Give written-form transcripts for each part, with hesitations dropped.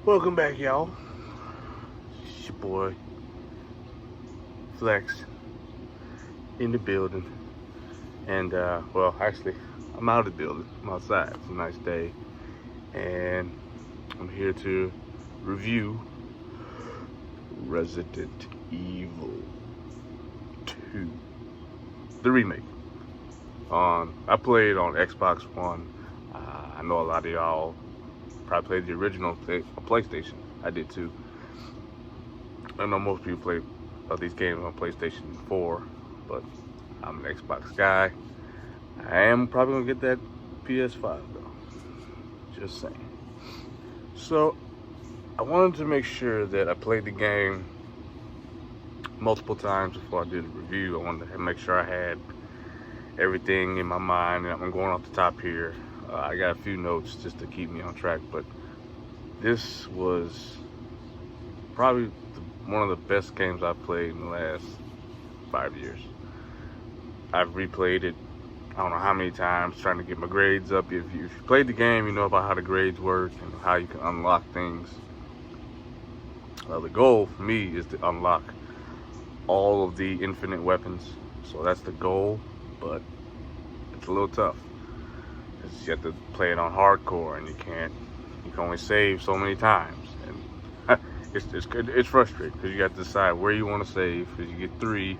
Welcome back, y'all. It's your boy Flex in the building. And, well, actually, I'm out of the building. I'm outside. It's a nice day. And I'm here to review Resident Evil 2, the remake. I played on Xbox One. I know a lot of y'all probably played the original PlayStation. I did too. I know most people play these games on PlayStation 4, but I'm an Xbox guy. I am probably gonna get that PS5 though. Just saying. So I wanted to make sure that I played the game multiple times before I did the review. I wanted to make sure I had everything in my mind, and I'm going off the top here. I got a few notes just to keep me on track, but this was probably one of the best games I've played in the last 5 years. I've replayed it I don't know how many times trying to get my grades up. If you played the game, you know about how the grades work and how you can unlock things. The goal for me is to unlock all of the infinite weapons, so that's the goal, but it's a little tough. You have to play it on hardcore, and you can only save so many times, and it's frustrating because you have to decide where you want to save, because you get 3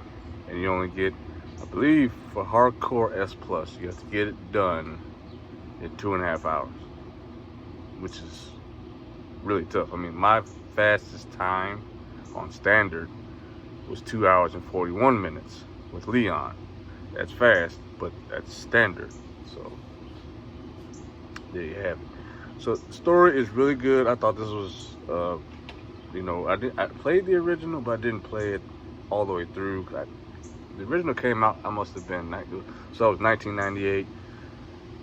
and you only get, I believe for hardcore S+, you have to get it done in 2.5 hours, which is really tough. I mean, my fastest time on standard was 2 hours and 41 minutes with Leon. That's fast, but that's standard. So there you have it. So the story is really good. I thought this was, I played the original, but I didn't play it all the way through. The original came out, I must have been, so it was 1998.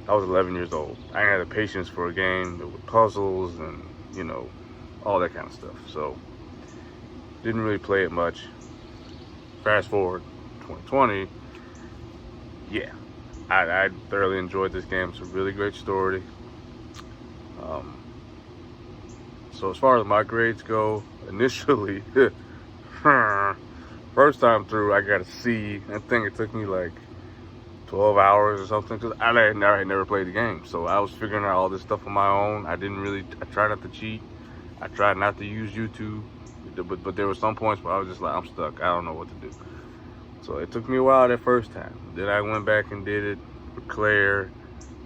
I was 11 years old. I didn't have the patience for a game with puzzles and, all that kind of stuff. So didn't really play it much. Fast forward 2020, yeah, I thoroughly enjoyed this game. It's a really great story. So as far as my grades go, initially, first time through, I got a C. I think it took me like 12 hours or something, because I had never played the game. So I was figuring out all this stuff on my own. I tried not to cheat. I tried not to use YouTube. But there were some points where I was just like, I'm stuck. I don't know what to do. So it took me a while that first time. Then I went back and did it with Claire.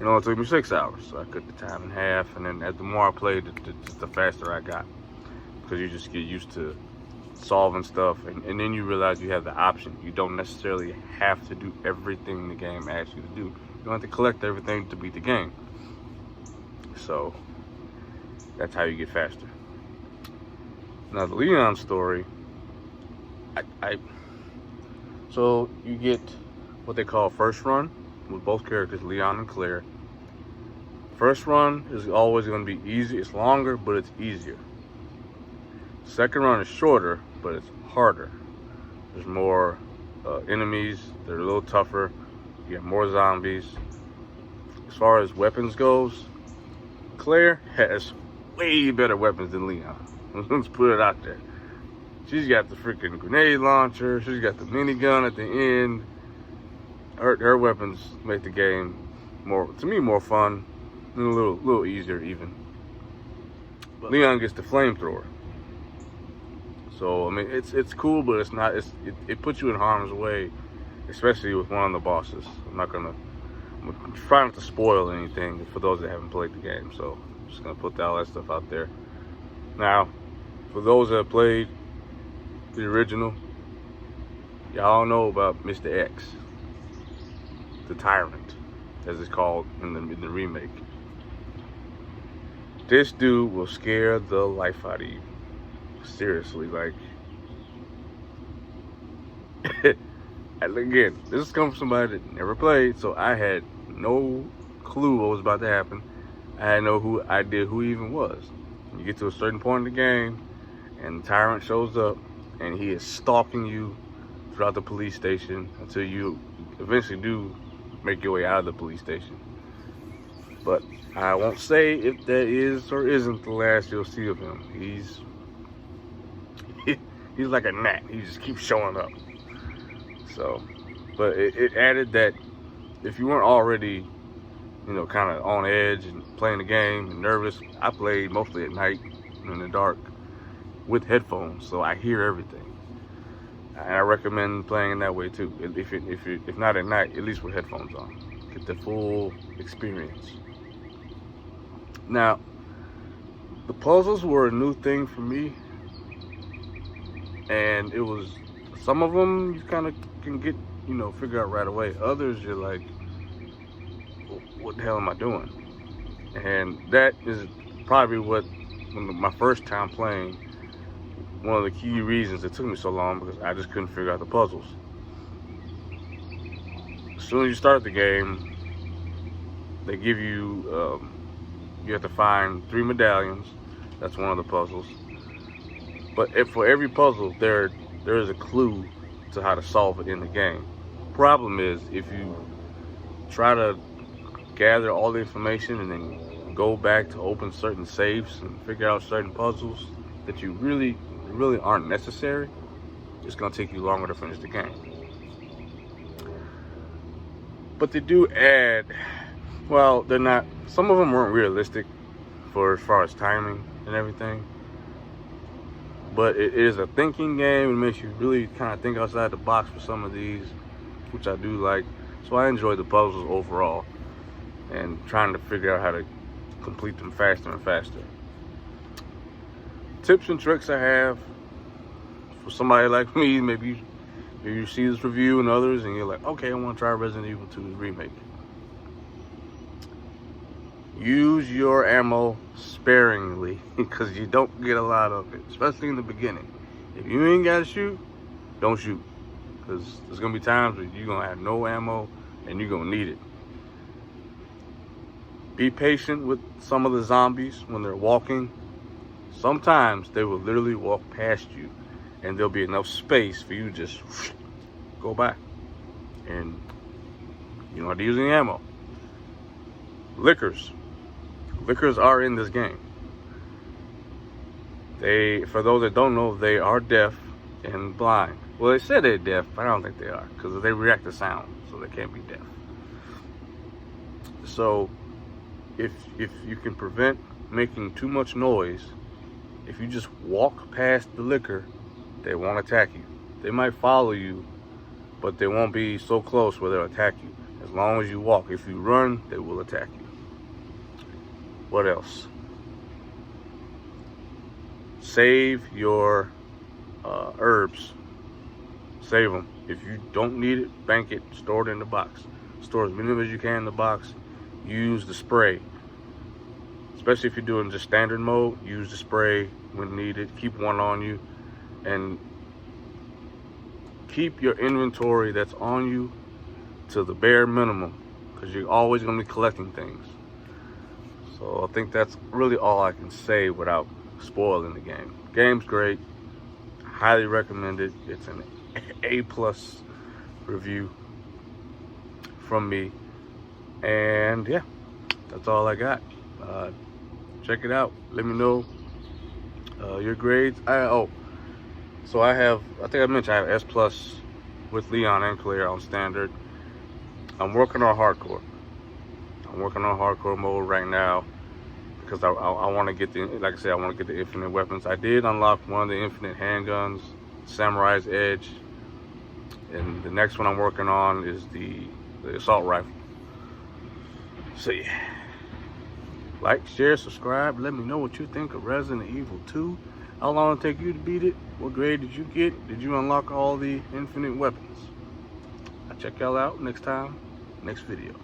It took me 6 hours. So I cut the time in half. And then the more I played, the faster I got. Because you just get used to solving stuff. And then you realize you have the option. You don't necessarily have to do everything the game asks you to do. You don't have to collect everything to beat the game. So that's how you get faster. Now the Leon story, so you get what they call first run with both characters, Leon and Claire. First run is always going to be easy. It's longer, but it's easier. Second run is shorter, but it's harder. There's more enemies. They're a little tougher. You have more zombies. As far as weapons goes, Claire has way better weapons than Leon. Let's put it out there. She's got the freaking grenade launcher. She's got the minigun at the end. Her weapons make the game more fun and a little easier even. But Leon gets the flamethrower. So I mean, it's cool, but it's not. It puts you in harm's way, especially with one of the bosses. I'm trying not to spoil anything for those that haven't played the game. So I'm just gonna put all that stuff out there. Now, for those that have played the original, y'all know about Mr. X, the Tyrant, as it's called in the remake. This dude will scare the life out of you. Seriously, like, again, this is coming from somebody that never played, so I had no clue what was about to happen. I had no idea who he even was. You get to a certain point in the game, and the Tyrant shows up, and he is stalking you throughout the police station until you eventually do make your way out of the police station. But I won't say if that is or isn't the last you'll see of him. He's like a gnat. He just keeps showing up. So, but it added that if you weren't already, kind of on edge and playing the game and nervous, I played mostly at night in the dark with headphones, so I hear everything. And I recommend playing in that way too. If not at night, at least with headphones on, get the full experience. Now, the puzzles were a new thing for me, and it was some of them you kind of can get, figure out right away. Others you're like, what the hell am I doing? And that is probably my first time playing, one of the key reasons it took me so long, because I just couldn't figure out the puzzles. As soon as you start the game, they give you, you have to find 3 medallions. That's one of the puzzles. But for every puzzle, there is a clue to how to solve it in the game. Problem is, if you try to gather all the information and then go back to open certain safes and figure out certain puzzles that you really aren't necessary, it's going to take you longer to finish the game. But they do add, well, they're not, some of them weren't realistic as far as timing and everything, but it is a thinking game. It makes you really kind of think outside the box for some of these, which I do like. So I enjoy the puzzles overall and trying to figure out how to complete them faster and faster. Tips and tricks I have for somebody like me, maybe you see this review and others and you're like, okay, I want to try Resident Evil 2 Remake. Use your ammo sparingly, because you don't get a lot of it, especially in the beginning. If you ain't got to shoot, don't shoot, because there's going to be times where you're going to have no ammo and you're going to need it. Be patient with some of the zombies when they're walking. Sometimes they will literally walk past you and there'll be enough space for you to just go by, and you don't have to use any ammo. Lickers are in this game. For those that don't know, they are deaf and blind. Well, they said they're deaf, but I don't think they are, because they react to sound, so they can't be deaf. So if you can prevent making too much noise, if you just walk past the licker, they won't attack you. They might follow you, but they won't be so close where they'll attack you. As long as you walk. If you run, they will attack you. What else? Save your herbs. Save them. If you don't need it, bank it, store it in the box. Store as many as you can in the box. Use the spray. Especially if you're doing just standard mode, use the spray when needed. Keep one on you. And keep your inventory that's on you to the bare minimum, because you're always going to be collecting things. So I think that's really all I can say without spoiling the game. Game's great. Highly recommend it. It's an A+ review from me. And yeah, that's all I got. Check it out. Let me know your grades. So I think I mentioned I have S+ with Leon and Claire on standard. I'm working on hardcore. I'm working on hardcore mode right now because I want to get like I said, I want to get the infinite weapons. I did unlock one of the infinite handguns, Samurai's Edge, and the next one I'm working on is the assault rifle. So yeah, like, share, subscribe. Let me know what you think of Resident Evil 2. How long did it take you to beat it? What grade did you get? Did you unlock all the infinite weapons? I'll check y'all out next time, next video.